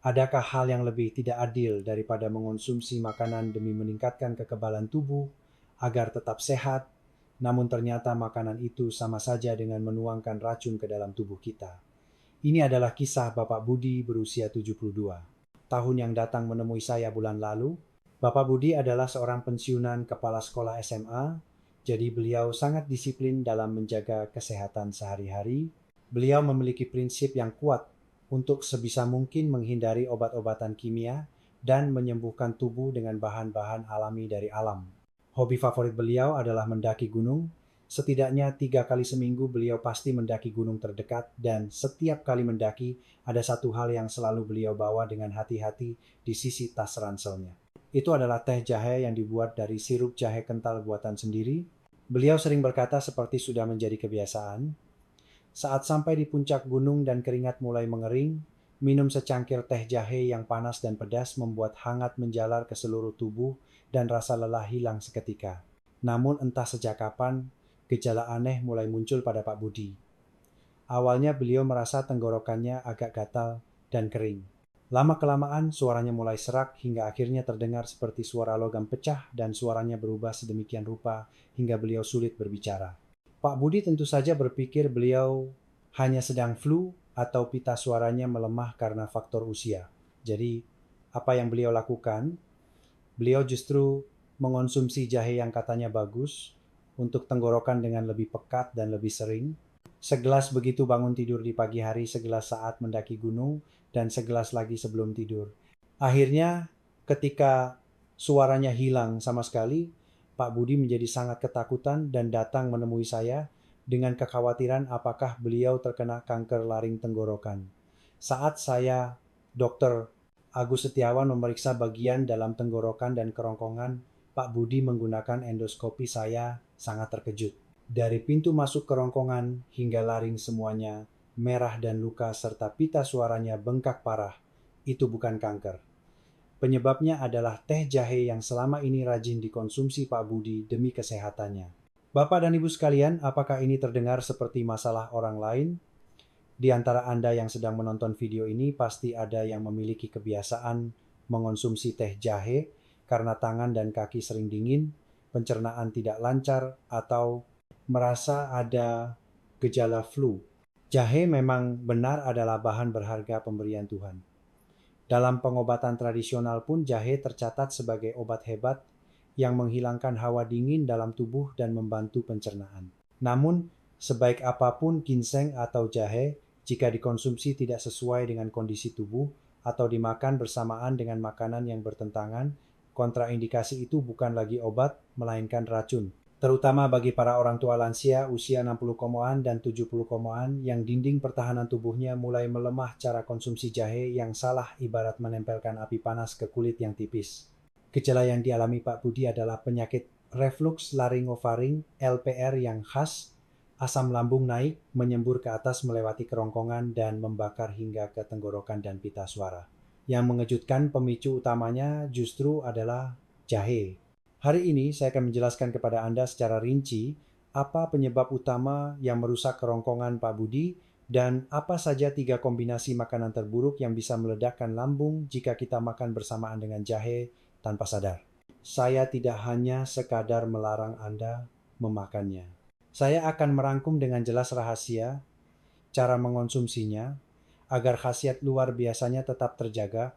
Adakah hal yang lebih tidak adil daripada mengonsumsi makanan demi meningkatkan kekebalan tubuh agar tetap sehat, namun ternyata makanan itu sama saja dengan menuangkan racun ke dalam tubuh kita? Ini adalah kisah Bapak Budi berusia 72 tahun yang datang menemui saya bulan lalu. Bapak Budi adalah seorang pensiunan kepala sekolah SMA, jadi beliau sangat disiplin dalam menjaga kesehatan sehari-hari. Beliau memiliki prinsip yang kuat untuk sebisa mungkin menghindari obat-obatan kimia dan menyembuhkan tubuh dengan bahan-bahan alami dari alam. Hobi favorit beliau adalah mendaki gunung. Setidaknya 3 kali seminggu beliau pasti mendaki gunung terdekat, dan setiap kali mendaki ada satu hal yang selalu beliau bawa dengan hati-hati di sisi tas ranselnya. Itu adalah teh jahe yang dibuat dari sirup jahe kental buatan sendiri. Beliau sering berkata seperti sudah menjadi kebiasaan, saat sampai di puncak gunung dan keringat mulai mengering, minum secangkir teh jahe yang panas dan pedas membuat hangat menjalar ke seluruh tubuh dan rasa lelah hilang seketika. Namun entah sejak kapan, gejala aneh mulai muncul pada Pak Budi. Awalnya beliau merasa tenggorokannya agak gatal dan kering. Lama-kelamaan suaranya mulai serak hingga akhirnya terdengar seperti suara logam pecah, dan suaranya berubah sedemikian rupa hingga beliau sulit berbicara. Pak Budi tentu saja berpikir beliau hanya sedang flu atau pita suaranya melemah karena faktor usia. Jadi, apa yang beliau lakukan? Beliau justru mengonsumsi jahe yang katanya bagus untuk tenggorokan dengan lebih pekat dan lebih sering. Segelas begitu bangun tidur di pagi hari, segelas saat mendaki gunung, dan segelas lagi sebelum tidur. Akhirnya, ketika suaranya hilang sama sekali, Pak Budi menjadi sangat ketakutan dan datang menemui saya dengan kekhawatiran apakah beliau terkena kanker laring tenggorokan. Saat saya, Dr. Agus Setiawan, memeriksa bagian dalam tenggorokan dan kerongkongan Pak Budi menggunakan endoskopi, saya sangat terkejut. Dari pintu masuk kerongkongan hingga laring semuanya merah dan luka serta pita suaranya bengkak parah. Itu bukan kanker. Penyebabnya adalah teh jahe yang selama ini rajin dikonsumsi Pak Budi demi kesehatannya. Bapak dan Ibu sekalian, apakah ini terdengar seperti masalah orang lain? Di antara Anda yang sedang menonton video ini, pasti ada yang memiliki kebiasaan mengonsumsi teh jahe karena tangan dan kaki sering dingin, pencernaan tidak lancar, atau merasa ada gejala flu. Jahe memang benar adalah bahan berharga pemberian Tuhan. Dalam pengobatan tradisional pun jahe tercatat sebagai obat hebat yang menghilangkan hawa dingin dalam tubuh dan membantu pencernaan. Namun, sebaik apapun ginseng atau jahe, jika dikonsumsi tidak sesuai dengan kondisi tubuh atau dimakan bersamaan dengan makanan yang bertentangan, kontraindikasi itu bukan lagi obat, melainkan racun. Terutama bagi para orang tua lansia usia 60-an dan 70-an yang dinding pertahanan tubuhnya mulai melemah. Cara konsumsi jahe yang salah ibarat menempelkan api panas ke kulit yang tipis. Gejala yang dialami Pak Budi adalah penyakit reflux laryngofaring (LPR) yang khas. Asam lambung naik, menyembur ke atas melewati kerongkongan dan membakar hingga ke tenggorokan dan pita suara. Yang mengejutkan, pemicu utamanya justru adalah jahe. Hari ini saya akan menjelaskan kepada Anda secara rinci apa penyebab utama yang merusak kerongkongan Pak Budi dan apa saja 3 kombinasi makanan terburuk yang bisa meledakkan lambung jika kita makan bersamaan dengan jahe tanpa sadar. Saya tidak hanya sekadar melarang Anda memakannya. Saya akan merangkum dengan jelas rahasia, cara mengonsumsinya, agar khasiat luar biasanya tetap terjaga,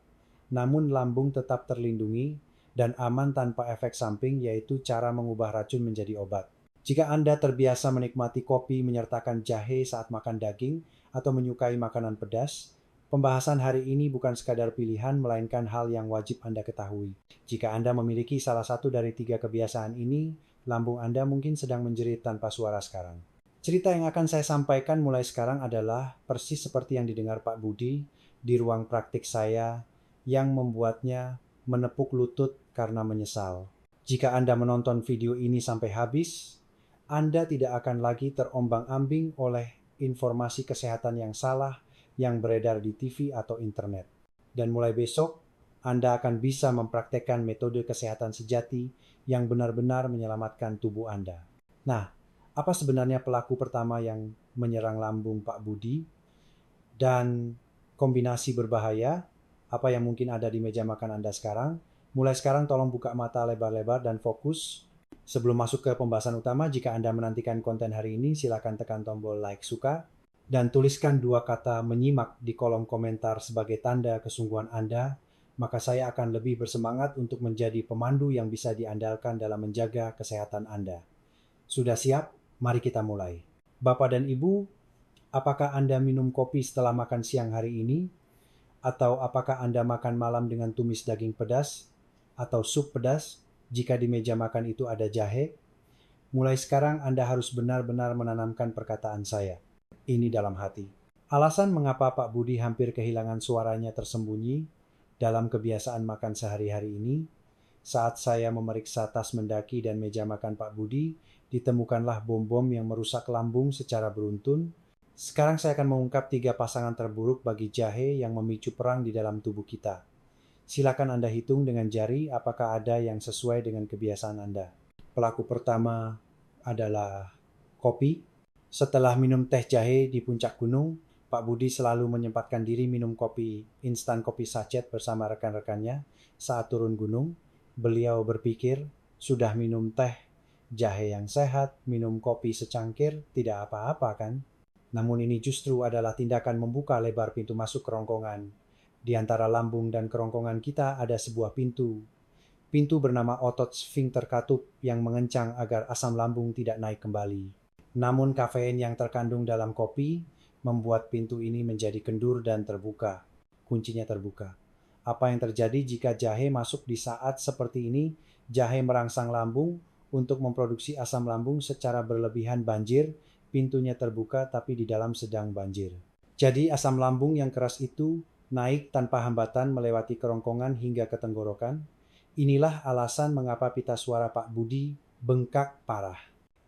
namun lambung tetap terlindungi dan aman tanpa efek samping, yaitu cara mengubah racun menjadi obat. Jika Anda terbiasa menikmati kopi menyertakan jahe saat makan daging atau menyukai makanan pedas, pembahasan hari ini bukan sekadar pilihan, melainkan hal yang wajib Anda ketahui. Jika Anda memiliki salah satu dari 3 kebiasaan ini, lambung Anda mungkin sedang menjerit tanpa suara sekarang. Cerita yang akan saya sampaikan mulai sekarang adalah persis seperti yang didengar Pak Budi di ruang praktik saya, yang membuatnya menepuk lutut karena menyesal. Jika Anda menonton video ini sampai habis, Anda tidak akan lagi terombang-ambing oleh informasi kesehatan yang salah yang beredar di TV atau internet. Dan mulai besok, Anda akan bisa mempraktekkan metode kesehatan sejati yang benar-benar menyelamatkan tubuh Anda. Nah, apa sebenarnya pelaku pertama yang menyerang lambung Pak Budi dan kombinasi berbahaya? apa yang mungkin ada di meja makan Anda sekarang. Mulai sekarang tolong buka mata lebar-lebar dan fokus. Sebelum masuk ke pembahasan utama, jika Anda menantikan konten hari ini, silakan tekan tombol like suka dan tuliskan 2 kata menyimak di kolom komentar sebagai tanda kesungguhan Anda, maka saya akan lebih bersemangat untuk menjadi pemandu yang bisa diandalkan dalam menjaga kesehatan Anda. Sudah siap? Mari kita mulai. Bapak dan Ibu, apakah Anda minum kopi setelah makan siang hari ini? Atau apakah Anda makan malam dengan tumis daging pedas atau sup pedas jika di meja makan itu ada jahe? Mulai sekarang Anda harus benar-benar menanamkan perkataan saya. Ini dalam hati. Alasan mengapa Pak Budi hampir kehilangan suaranya tersembunyi dalam kebiasaan makan sehari-hari ini, saat saya memeriksa tas mendaki dan meja makan Pak Budi, ditemukanlah bom-bom yang merusak lambung secara beruntun. Sekarang saya akan mengungkap 3 pasangan terburuk bagi jahe yang memicu perang di dalam tubuh kita. Silakan Anda hitung dengan jari apakah ada yang sesuai dengan kebiasaan Anda. Pelaku pertama adalah kopi. Setelah minum teh jahe di puncak gunung, Pak Budi selalu menyempatkan diri minum kopi instan, kopi sachet bersama rekan-rekannya saat turun gunung. Beliau berpikir, sudah minum teh jahe yang sehat, minum kopi secangkir, tidak apa-apa kan? Namun ini justru adalah tindakan membuka lebar pintu masuk kerongkongan. Di antara lambung dan kerongkongan kita ada sebuah pintu. Pintu bernama otot sfinkter katup yang mengencang agar asam lambung tidak naik kembali. Namun kafein yang terkandung dalam kopi membuat pintu ini menjadi kendur dan terbuka. Kuncinya terbuka. Apa yang terjadi jika jahe masuk di saat seperti ini? Jahe merangsang lambung untuk memproduksi asam lambung secara berlebihan. Banjir, pintunya terbuka tapi di dalam sedang banjir. Jadi asam lambung yang keras itu naik tanpa hambatan melewati kerongkongan hingga ke tenggorokan. Inilah alasan mengapa pita suara Pak Budi bengkak parah.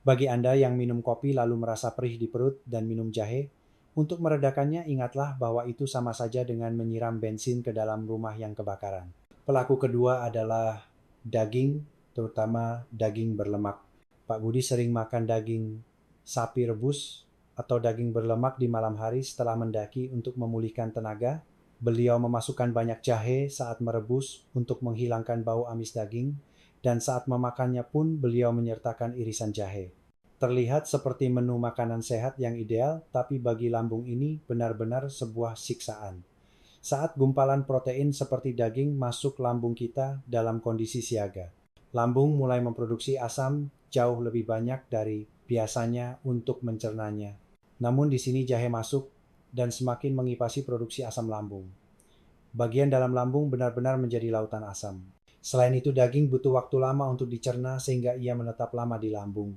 Bagi Anda yang minum kopi lalu merasa perih di perut dan minum jahe, untuk meredakannya ingatlah bahwa itu sama saja dengan menyiram bensin ke dalam rumah yang kebakaran. Pelaku kedua adalah daging, terutama daging berlemak. Pak Budi sering makan daging sapi rebus atau daging berlemak di malam hari setelah mendaki untuk memulihkan tenaga. Beliau memasukkan banyak jahe saat merebus untuk menghilangkan bau amis daging, dan saat memakannya pun beliau menyertakan irisan jahe. Terlihat seperti menu makanan sehat yang ideal, tapi bagi lambung ini benar-benar sebuah siksaan. Saat gumpalan protein seperti daging masuk lambung kita dalam kondisi siaga, lambung mulai memproduksi asam jauh lebih banyak dari biasanya untuk mencernanya. Namun di sini jahe masuk dan semakin mengipasi produksi asam lambung. Bagian dalam lambung benar-benar menjadi lautan asam. Selain itu daging butuh waktu lama untuk dicerna sehingga ia menetap lama di lambung.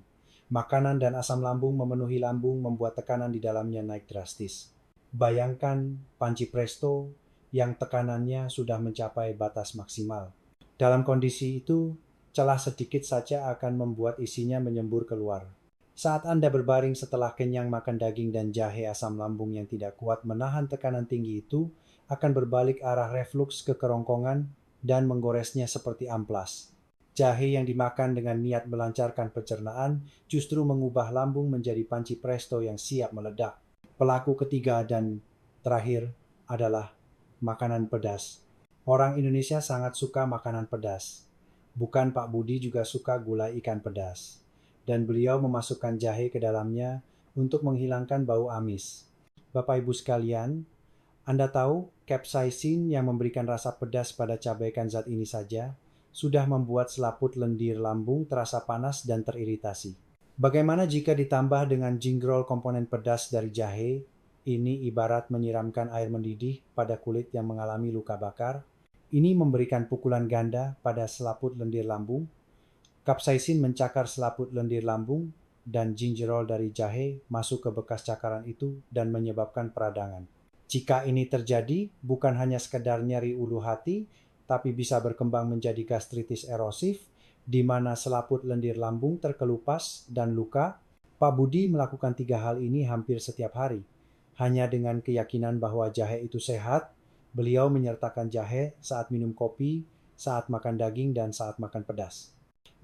Makanan dan asam lambung memenuhi lambung membuat tekanan di dalamnya naik drastis. Bayangkan panci presto yang tekanannya sudah mencapai batas maksimal. Dalam kondisi itu, celah sedikit saja akan membuat isinya menyembur keluar. Saat Anda berbaring setelah kenyang makan daging dan jahe, asam lambung yang tidak kuat menahan tekanan tinggi itu akan berbalik arah refluks ke kerongkongan dan menggoresnya seperti amplas. Jahe yang dimakan dengan niat melancarkan pencernaan justru mengubah lambung menjadi panci presto yang siap meledak. Pelaku ketiga dan terakhir adalah makanan pedas. Orang Indonesia sangat suka makanan pedas. Bukan Pak Budi juga suka gulai ikan pedas. Dan beliau memasukkan jahe ke dalamnya untuk menghilangkan bau amis. Bapak Ibu sekalian, Anda tahu capsaicin yang memberikan rasa pedas pada cabaikan zat ini saja sudah membuat selaput lendir lambung terasa panas dan teriritasi. Bagaimana jika ditambah dengan jingrol komponen pedas dari jahe? Ini ibarat menyiramkan air mendidih pada kulit yang mengalami luka bakar. Ini memberikan pukulan ganda pada selaput lendir lambung. Capsaicin mencakar selaput lendir lambung dan gingerol dari jahe masuk ke bekas cakaran itu dan menyebabkan peradangan. Jika ini terjadi, bukan hanya sekedar nyeri ulu hati, tapi bisa berkembang menjadi gastritis erosif, di mana selaput lendir lambung terkelupas dan luka. Pak Budi melakukan 3 hal ini hampir setiap hari. Hanya dengan keyakinan bahwa jahe itu sehat, beliau menyertakan jahe saat minum kopi, saat makan daging, dan saat makan pedas.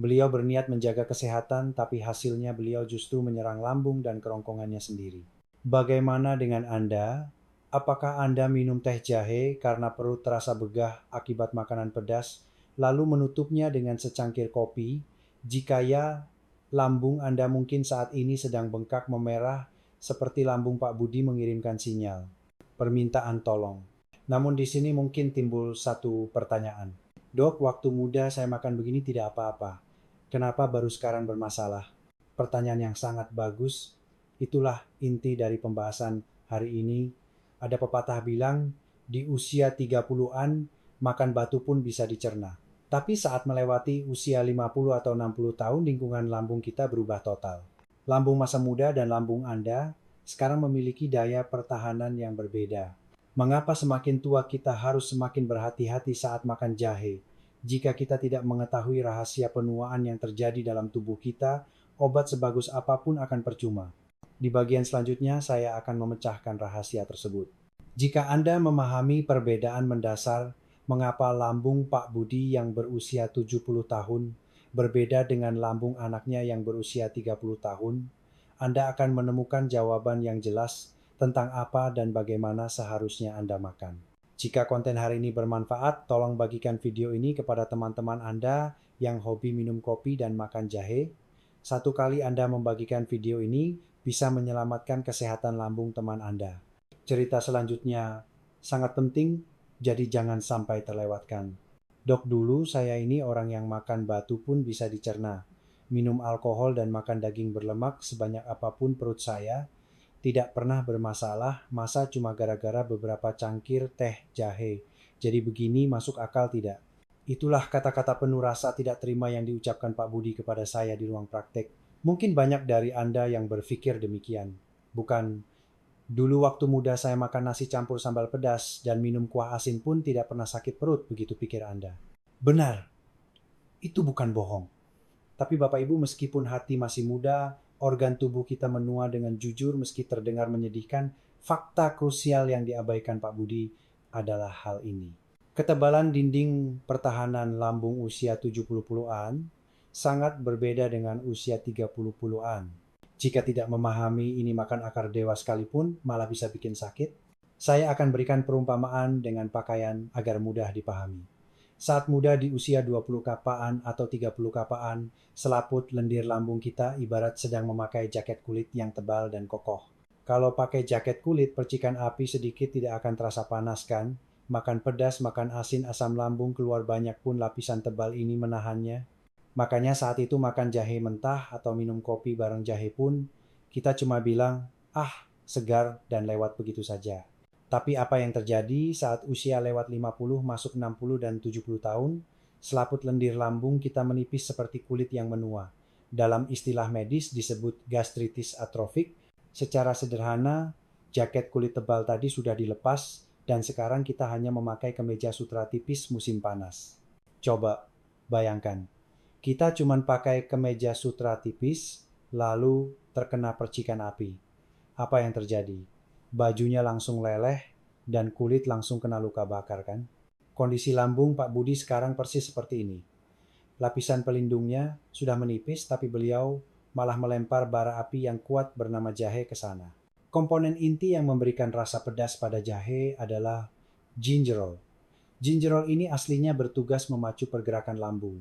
Beliau berniat menjaga kesehatan, tapi hasilnya beliau justru menyerang lambung dan kerongkongannya sendiri. Bagaimana dengan Anda? Apakah Anda minum teh jahe karena perut terasa begah akibat makanan pedas, lalu menutupnya dengan secangkir kopi? Jika ya, lambung Anda mungkin saat ini sedang bengkak memerah seperti lambung Pak Budi mengirimkan sinyal. Permintaan tolong. Namun di sini mungkin timbul satu pertanyaan. Dok, waktu muda saya makan begini tidak apa-apa. Kenapa baru sekarang bermasalah? Pertanyaan yang sangat bagus. Itulah inti dari pembahasan hari ini. Ada pepatah bilang, di usia 30-an, makan batu pun bisa dicerna. Tapi saat melewati usia 50 atau 60 tahun, lingkungan lambung kita berubah total. Lambung masa muda dan lambung Anda sekarang memiliki daya pertahanan yang berbeda. Mengapa semakin tua kita harus semakin berhati-hati saat makan jahe? Jika kita tidak mengetahui rahasia penuaan yang terjadi dalam tubuh kita, obat sebagus apapun akan percuma. Di bagian selanjutnya, saya akan memecahkan rahasia tersebut. Jika Anda memahami perbedaan mendasar mengapa lambung Pak Budi yang berusia 70 tahun berbeda dengan lambung anaknya yang berusia 30 tahun, Anda akan menemukan jawaban yang jelas tentang apa dan bagaimana seharusnya Anda makan. Jika konten hari ini bermanfaat, tolong bagikan video ini kepada teman-teman Anda yang hobi minum kopi dan makan jahe. Satu kali Anda membagikan video ini, bisa menyelamatkan kesehatan lambung teman Anda. Cerita selanjutnya sangat penting, jadi jangan sampai terlewatkan. Dok, dulu saya ini orang yang makan batu pun bisa dicerna. Minum alkohol dan makan daging berlemak sebanyak apapun perut saya tidak pernah bermasalah, masa cuma gara-gara beberapa cangkir teh jahe. Jadi begini masuk akal tidak? Itulah kata-kata penuh rasa tidak terima yang diucapkan Pak Budi kepada saya di ruang praktek. Mungkin banyak dari Anda yang berpikir demikian. Bukan, dulu waktu muda saya makan nasi campur sambal pedas dan minum kuah asin pun tidak pernah sakit perut, begitu pikir Anda. Benar, itu bukan bohong. Tapi Bapak Ibu, meskipun hati masih muda, organ tubuh kita menua dengan jujur meski terdengar menyedihkan, fakta krusial yang diabaikan Pak Budi adalah hal ini. Ketebalan dinding pertahanan lambung usia 70-an sangat berbeda dengan usia 30-an. Jika tidak memahami ini makan akar dewa sekalipun, malah bisa bikin sakit. Saya akan berikan perumpamaan dengan pakaian agar mudah dipahami. Saat muda di usia 20 kapaan atau 30 kapaan, selaput lendir lambung kita ibarat sedang memakai jaket kulit yang tebal dan kokoh. Kalau pakai jaket kulit, percikan api sedikit tidak akan terasa panas kan? Makan pedas, makan asin, asam lambung keluar banyak pun lapisan tebal ini menahannya. Makanya saat itu makan jahe mentah atau minum kopi bareng jahe pun, kita cuma bilang, ah, segar dan lewat begitu saja. Tapi apa yang terjadi saat usia lewat 50 masuk 60 dan 70 tahun, selaput lendir lambung kita menipis seperti kulit yang menua. Dalam istilah medis disebut gastritis atrofik. Secara sederhana, jaket kulit tebal tadi sudah dilepas dan sekarang kita hanya memakai kemeja sutra tipis musim panas. Coba bayangkan, kita cuma pakai kemeja sutra tipis, lalu terkena percikan api. Apa yang terjadi? Bajunya langsung leleh dan kulit langsung kena luka bakar kan? Kondisi lambung Pak Budi sekarang persis seperti ini. Lapisan pelindungnya sudah menipis tapi beliau malah melempar bara api yang kuat bernama jahe ke sana. Komponen inti yang memberikan rasa pedas pada jahe adalah gingerol. Gingerol ini aslinya bertugas memacu pergerakan lambung.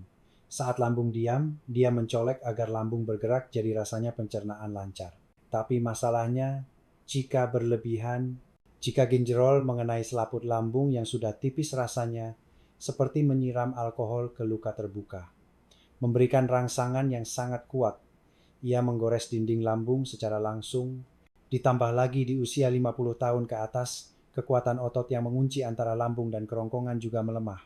Saat lambung diam, dia mencolek agar lambung bergerak jadi rasanya pencernaan lancar. Tapi masalahnya, jika berlebihan, jika gingerol mengenai selaput lambung yang sudah tipis rasanya, seperti menyiram alkohol ke luka terbuka. Memberikan rangsangan yang sangat kuat. Ia menggores dinding lambung secara langsung. Ditambah lagi di usia 50 tahun ke atas, kekuatan otot yang mengunci antara lambung dan kerongkongan juga melemah.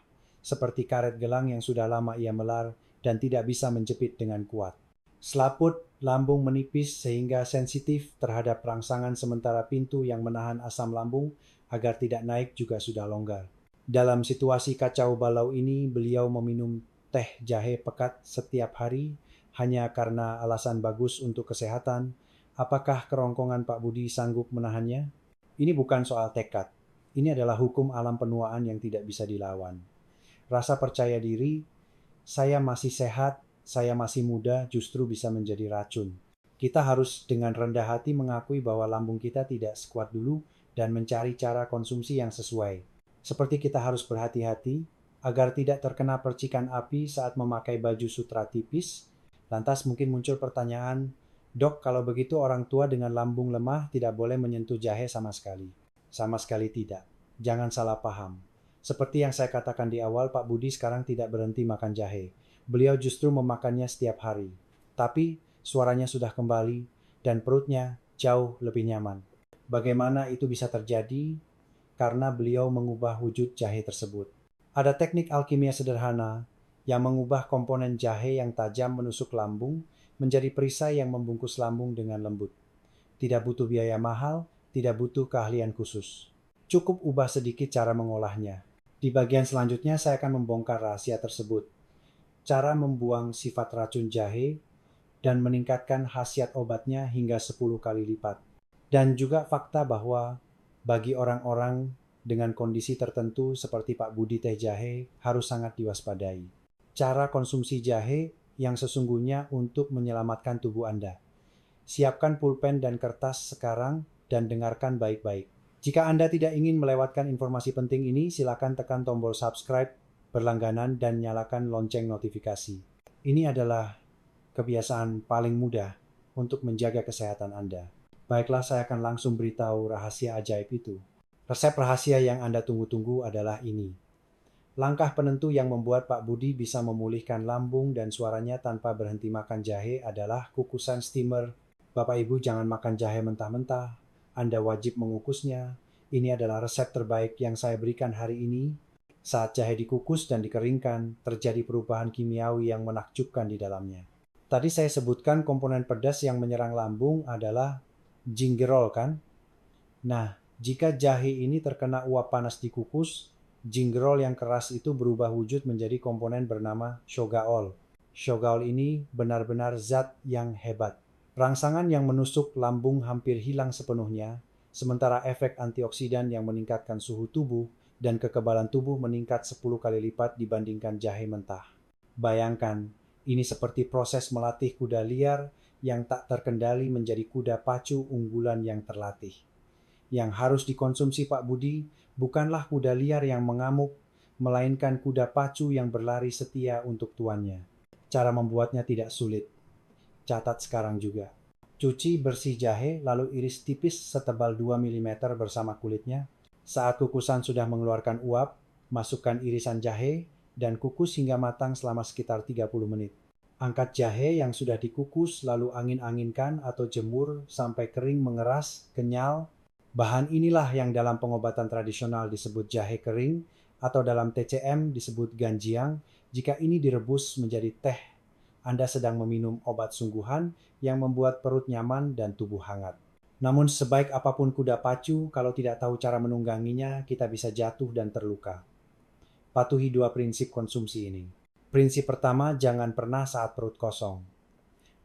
Seperti karet gelang yang sudah lama ia melar dan tidak bisa menjepit dengan kuat. Selaput lambung menipis sehingga sensitif terhadap rangsangan sementara pintu yang menahan asam lambung agar tidak naik juga sudah longgar. Dalam situasi kacau balau ini, beliau meminum teh jahe pekat setiap hari hanya karena alasan bagus untuk kesehatan. Apakah kerongkongan Pak Budi sanggup menahannya? Ini bukan soal tekad. Ini adalah hukum alam penuaan yang tidak bisa dilawan. Rasa percaya diri, saya masih sehat, saya masih muda, justru bisa menjadi racun. Kita harus dengan rendah hati mengakui bahwa lambung kita tidak sekuat dulu dan mencari cara konsumsi yang sesuai. Seperti kita harus berhati-hati agar tidak terkena percikan api saat memakai baju sutra tipis. Lantas mungkin muncul pertanyaan, "Dok, kalau begitu orang tua dengan lambung lemah tidak boleh menyentuh jahe sama sekali." Sama sekali tidak. Jangan salah paham. Seperti yang saya katakan di awal, Pak Budi sekarang tidak berhenti makan jahe. Beliau justru memakannya setiap hari. Tapi suaranya sudah kembali dan perutnya jauh lebih nyaman. Bagaimana itu bisa terjadi? Karena beliau mengubah wujud jahe tersebut. Ada teknik alkimia sederhana yang mengubah komponen jahe yang tajam menusuk lambung menjadi perisai yang membungkus lambung dengan lembut. Tidak butuh biaya mahal, tidak butuh keahlian khusus. Cukup ubah sedikit cara mengolahnya. Di bagian selanjutnya saya akan membongkar rahasia tersebut. Cara membuang sifat racun jahe dan meningkatkan khasiat obatnya hingga 10 kali lipat. Dan juga fakta bahwa bagi orang-orang dengan kondisi tertentu seperti Pak Budi teh jahe harus sangat diwaspadai. Cara konsumsi jahe yang sesungguhnya untuk menyelamatkan tubuh Anda. Siapkan pulpen dan kertas sekarang dan dengarkan baik-baik. Jika Anda tidak ingin melewatkan informasi penting ini, silakan tekan tombol subscribe berlangganan dan nyalakan lonceng notifikasi. Ini adalah kebiasaan paling mudah untuk menjaga kesehatan Anda. Baiklah, saya akan langsung beritahu rahasia ajaib itu. Resep rahasia yang Anda tunggu-tunggu adalah ini. Langkah penentu yang membuat Pak Budi bisa memulihkan lambung dan suaranya tanpa berhenti makan jahe adalah kukusan steamer. Bapak Ibu jangan makan jahe mentah-mentah. Anda wajib mengukusnya. Ini adalah resep terbaik yang saya berikan hari ini. Saat jahe dikukus dan dikeringkan, terjadi perubahan kimiawi yang menakjubkan di dalamnya. Tadi saya sebutkan komponen pedas yang menyerang lambung adalah gingerol kan? Nah, jika jahe ini terkena uap panas dikukus, gingerol yang keras itu berubah wujud menjadi komponen bernama shogaol. Shogaol ini benar-benar zat yang hebat. Rangsangan yang menusuk lambung hampir hilang sepenuhnya, sementara efek antioksidan yang meningkatkan suhu tubuh dan kekebalan tubuh meningkat 10 kali lipat dibandingkan jahe mentah. Bayangkan, ini seperti proses melatih kuda liar yang tak terkendali menjadi kuda pacu unggulan yang terlatih. Yang harus dikonsumsi Pak Budi bukanlah kuda liar yang mengamuk, melainkan kuda pacu yang berlari setia untuk tuannya. Cara membuatnya tidak sulit. Catat sekarang juga. Cuci bersih jahe lalu iris tipis setebal 2 mm bersama kulitnya. Saat kukusan sudah mengeluarkan uap, masukkan irisan jahe dan kukus hingga matang selama sekitar 30 menit. Angkat jahe yang sudah dikukus lalu angin-anginkan atau jemur sampai kering mengeras, kenyal. Bahan inilah yang dalam pengobatan tradisional disebut jahe kering atau dalam TCM disebut ganjiang. Jika ini direbus menjadi teh, Anda sedang meminum obat sungguhan yang membuat perut nyaman dan tubuh hangat. Namun sebaik apapun kuda pacu, kalau tidak tahu cara menungganginya, kita bisa jatuh dan terluka. Patuhi 2 prinsip konsumsi ini. Prinsip pertama, jangan pernah saat perut kosong.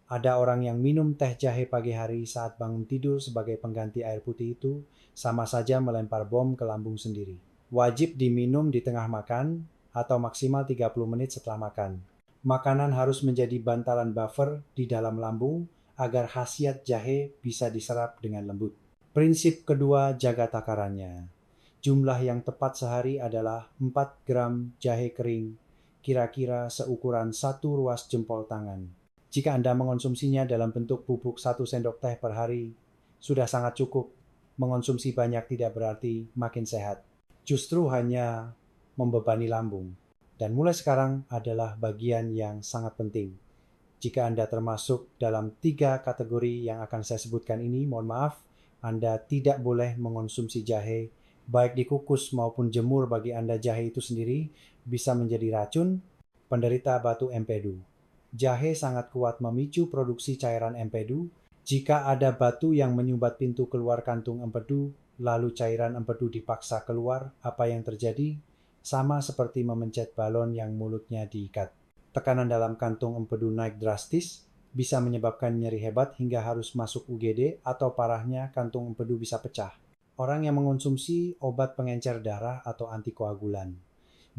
Ada orang yang minum teh jahe pagi hari saat bangun tidur sebagai pengganti air putih itu, sama saja melempar bom ke lambung sendiri. Wajib diminum di tengah makan atau maksimal 30 menit setelah makan. Makanan harus menjadi bantalan buffer di dalam lambung agar khasiat jahe bisa diserap dengan lembut. Prinsip kedua, jaga takarannya. Jumlah yang tepat sehari adalah 4 gram jahe kering, kira-kira seukuran 1 ruas jempol tangan. Jika Anda mengonsumsinya dalam bentuk bubuk 1 sendok teh per hari, sudah sangat cukup. Mengonsumsi banyak tidak berarti makin sehat. Justru hanya membebani lambung. Dan mulai sekarang adalah bagian yang sangat penting. Jika Anda termasuk dalam 3 kategori yang akan saya sebutkan ini, mohon maaf, Anda tidak boleh mengonsumsi jahe, baik dikukus maupun jemur. Bagi Anda jahe itu sendiri bisa menjadi racun. Penderita batu empedu. Jahe sangat kuat memicu produksi cairan empedu. Jika ada batu yang menyumbat pintu keluar kantung empedu, lalu cairan empedu dipaksa keluar, apa yang terjadi? Sama seperti memencet balon yang mulutnya diikat. Tekanan dalam kantung empedu naik drastis, bisa menyebabkan nyeri hebat hingga harus masuk UGD atau parahnya kantung empedu bisa pecah. Orang yang mengonsumsi obat pengencer darah atau antikoagulan.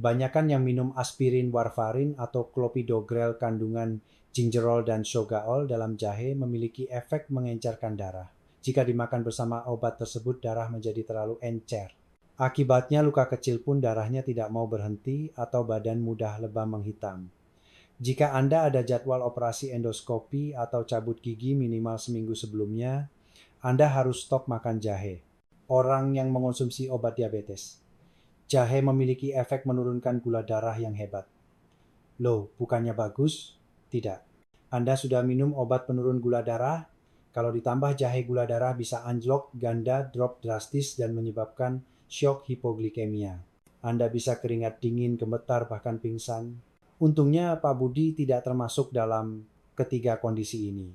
Banyakan yang minum aspirin warfarin atau clopidogrel kandungan gingerol dan shogaol dalam jahe memiliki efek mengencerkan darah. Jika dimakan bersama obat tersebut, darah menjadi terlalu encer. Akibatnya luka kecil pun darahnya tidak mau berhenti atau badan mudah lebam menghitam. Jika Anda ada jadwal operasi endoskopi atau cabut gigi minimal seminggu sebelumnya, Anda harus stop makan jahe. Orang yang mengonsumsi obat diabetes. Jahe memiliki efek menurunkan gula darah yang hebat. Loh, bukannya bagus? Tidak. Anda sudah minum obat penurun gula darah? Kalau ditambah jahe, gula darah bisa anjlok, ganda, drop drastis, dan menyebabkan shock hipoglikemia. Anda bisa keringat dingin, gemetar, bahkan pingsan. Untungnya Pak Budi tidak termasuk dalam ketiga kondisi ini.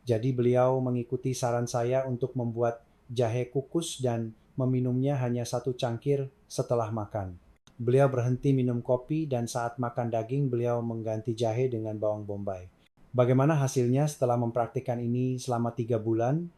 Jadi beliau mengikuti saran saya untuk membuat jahe kukus dan meminumnya hanya 1 cangkir setelah makan. Beliau berhenti minum kopi dan saat makan daging beliau mengganti jahe dengan bawang bombay. Bagaimana hasilnya setelah mempraktikkan ini selama 3 bulan?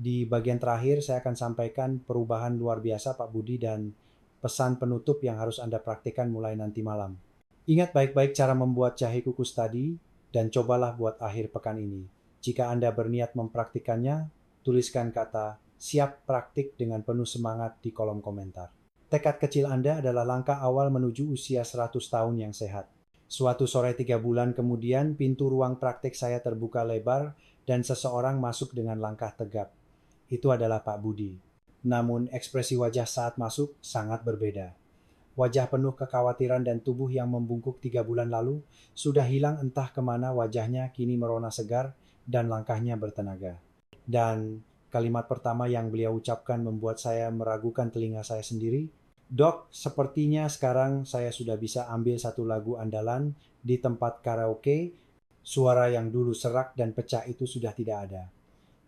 Di bagian terakhir saya akan sampaikan perubahan luar biasa Pak Budi dan pesan penutup yang harus Anda praktikkan mulai nanti malam. Ingat baik-baik cara membuat jahe kukus tadi dan cobalah buat akhir pekan ini. Jika Anda berniat mempraktikannya, tuliskan kata siap praktik dengan penuh semangat di kolom komentar. Tekad kecil Anda adalah langkah awal menuju usia 100 tahun yang sehat. Suatu sore 3 bulan kemudian, pintu ruang praktik saya terbuka lebar dan seseorang masuk dengan langkah tegap. Itu adalah Pak Budi. Namun ekspresi wajah saat masuk sangat berbeda. Wajah penuh kekhawatiran dan tubuh yang membungkuk 3 bulan lalu sudah hilang entah kemana, wajahnya kini merona segar dan langkahnya bertenaga. Dan kalimat pertama yang beliau ucapkan membuat saya meragukan telinga saya sendiri. Dok, sepertinya sekarang saya sudah bisa ambil satu lagu andalan di tempat karaoke. Suara yang dulu serak dan pecah itu sudah tidak ada.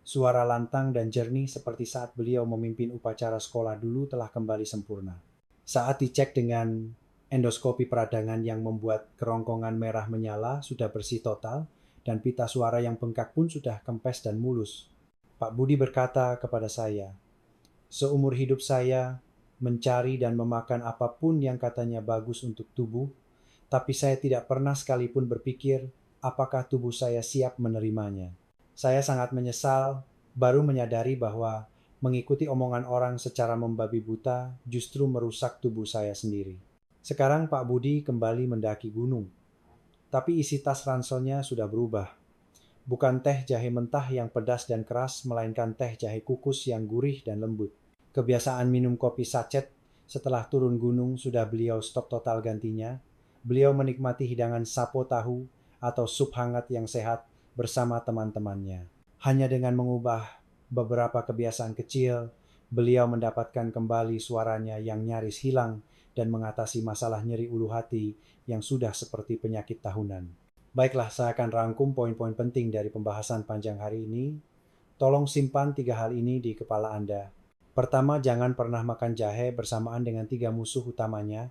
Suara lantang dan jernih seperti saat beliau memimpin upacara sekolah dulu telah kembali sempurna. Saat dicek dengan endoskopi peradangan yang membuat kerongkongan merah menyala sudah bersih total dan pita suara yang bengkak pun sudah kempes dan mulus. Pak Budi berkata kepada saya, seumur hidup saya mencari dan memakan apapun yang katanya bagus untuk tubuh, tapi saya tidak pernah sekalipun berpikir apakah tubuh saya siap menerimanya. Saya sangat menyesal baru menyadari bahwa mengikuti omongan orang secara membabi buta justru merusak tubuh saya sendiri. Sekarang Pak Budi kembali mendaki gunung, tapi isi tas ranselnya sudah berubah. Bukan teh jahe mentah yang pedas dan keras, melainkan teh jahe kukus yang gurih dan lembut. Kebiasaan minum kopi sachet setelah turun gunung sudah beliau stop total gantinya. Beliau menikmati hidangan sapo tahu atau sup hangat yang sehat bersama teman-temannya. Hanya dengan mengubah beberapa kebiasaan kecil, beliau mendapatkan kembali suaranya yang nyaris hilang dan mengatasi masalah nyeri ulu hati yang sudah seperti penyakit tahunan. Baiklah, saya akan rangkum poin-poin penting dari pembahasan panjang hari ini. Tolong simpan 3 hal ini di kepala Anda. Pertama, jangan pernah makan jahe bersamaan dengan 3 musuh utamanya,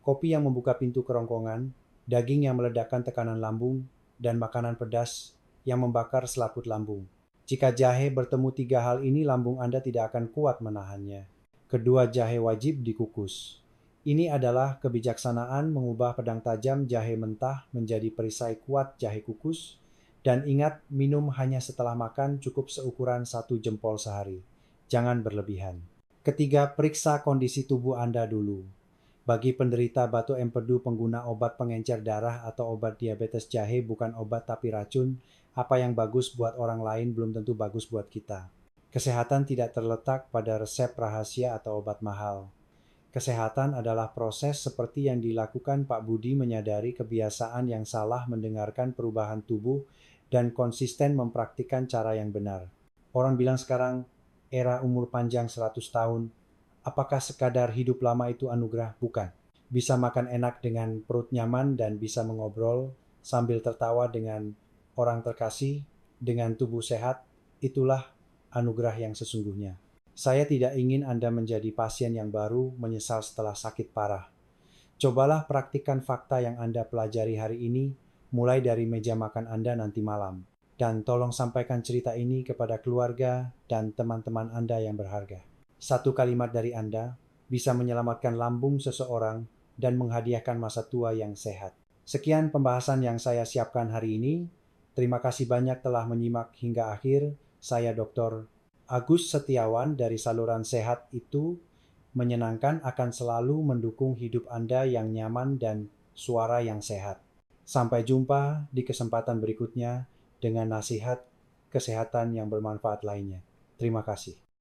kopi yang membuka pintu kerongkongan, daging yang meledakkan tekanan lambung, dan makanan pedas yang membakar selaput lambung. Jika jahe bertemu 3 hal ini, lambung Anda tidak akan kuat menahannya. Kedua, jahe wajib dikukus. Ini adalah kebijaksanaan mengubah pedang tajam jahe mentah menjadi perisai kuat jahe kukus. Dan ingat, minum hanya setelah makan, cukup seukuran 1 jempol sehari. Jangan berlebihan. Ketiga, periksa kondisi tubuh Anda dulu. Bagi penderita batu empedu, pengguna obat pengencer darah atau obat diabetes, jahe bukan obat tapi racun. Apa yang bagus buat orang lain belum tentu bagus buat kita. Kesehatan tidak terletak pada resep rahasia atau obat mahal. Kesehatan adalah proses seperti yang dilakukan Pak Budi, menyadari kebiasaan yang salah, mendengarkan perubahan tubuh, dan konsisten mempraktikkan cara yang benar. Orang bilang sekarang era umur panjang 100 tahun, apakah sekadar hidup lama itu anugerah? Bukan. Bisa makan enak dengan perut nyaman dan bisa mengobrol sambil tertawa dengan orang terkasih, dengan tubuh sehat, itulah anugerah yang sesungguhnya. Saya tidak ingin Anda menjadi pasien yang baru menyesal setelah sakit parah. Cobalah praktikkan fakta yang Anda pelajari hari ini, mulai dari meja makan Anda nanti malam. Dan tolong sampaikan cerita ini kepada keluarga dan teman-teman Anda yang berharga. 1 kalimat dari Anda bisa menyelamatkan lambung seseorang dan menghadiahkan masa tua yang sehat. Sekian pembahasan yang saya siapkan hari ini. Terima kasih banyak telah menyimak hingga akhir. Saya Dr. Agus Setiawan dari saluran sehat itu menyenangkan akan selalu mendukung hidup Anda yang nyaman dan suara yang sehat. Sampai jumpa di kesempatan berikutnya dengan nasihat kesehatan yang bermanfaat lainnya. Terima kasih.